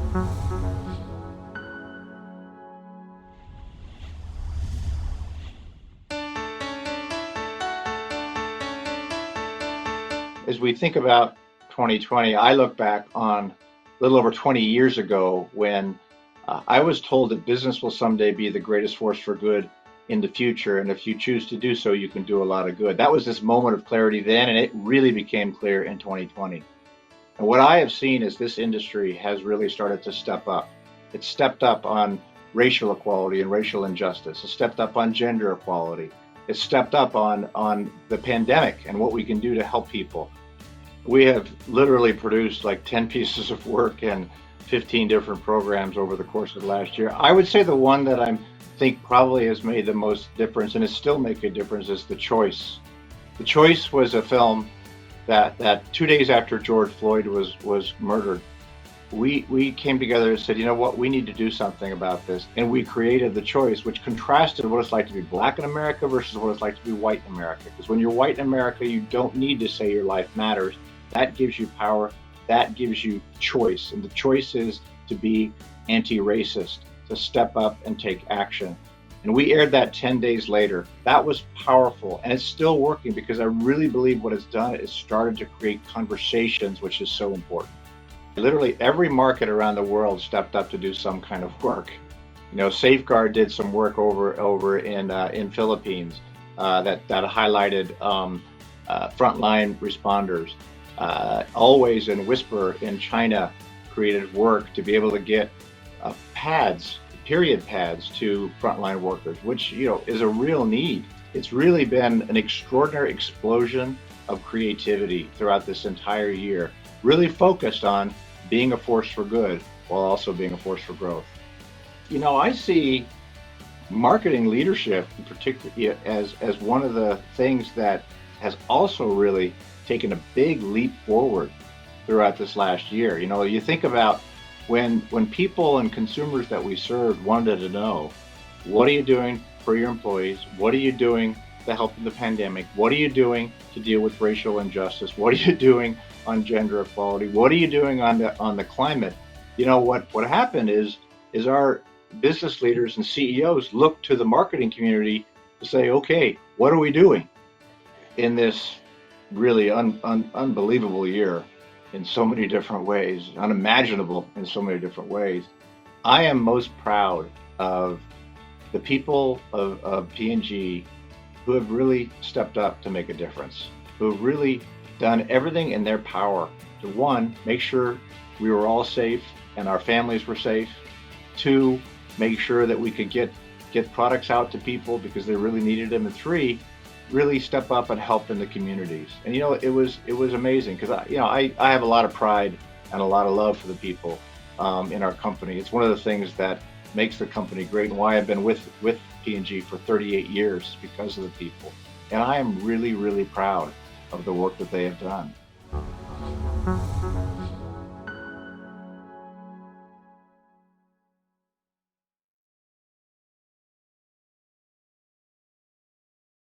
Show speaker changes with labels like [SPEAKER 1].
[SPEAKER 1] As we think about 2020, I look back on a little over 20 years ago when I was told that business will someday be the greatest force for good in the future. And if you choose to do so, you can do a lot of good. That was this moment of clarity then, and it really became clear in 2020. And what I have seen is this industry has really started to step up. It's stepped up on racial equality and racial injustice. It's stepped up on gender equality. It's stepped up on the pandemic and what we can do to help people. We have literally produced like 10 pieces of work and 15 different programs over the course of the last year. I would say the one that I think probably has made the most difference and is still making a difference is The Choice. The Choice was a film that 2 days after George Floyd was murdered, we came together and said, you know what, we need to do something about this. And we created The Choice, which contrasted what it's like to be black in America versus what it's like to be white in America. Because when you're white in America, you don't need to say your life matters. That gives you power. That gives you choice. And the choice is to be anti-racist, to step up and take action. And we aired that 10 days later. That was powerful. And it's still working because I really believe what it's done is started to create conversations, which is so important. Literally every market around the world stepped up to do some kind of work. You know, Safeguard did some work over in Philippines that highlighted frontline responders. Always and Whisper in China created work to be able to get period pads to frontline workers, which is a real need. It's really been an extraordinary explosion of creativity throughout this entire year, really focused on being a force for good while also being a force for growth. I see marketing leadership in particular as one of the things that has also really taken a big leap forward throughout this last year. You think about when people and consumers that we served wanted to know, what are you doing for your employees? What are you doing to help in the pandemic? What are you doing to deal with racial injustice? What are you doing on gender equality? What are you doing on the climate? What happened is our business leaders and CEOs looked to the marketing community to say, okay, what are we doing in this really unbelievable year in so many different ways, unimaginable in so many different ways? I am most proud of the people of P&G who have really stepped up to make a difference, who have really done everything in their power to, one, make sure we were all safe and our families were safe, two, make sure that we could get products out to people because they really needed them, and three, really step up and help in the communities. And it was amazing because I have a lot of pride and a lot of love for the people in our company. It's one of the things that makes the company great and why I've been with P&G for 38 years, because of the people. And I am really, really proud of the work that they have done.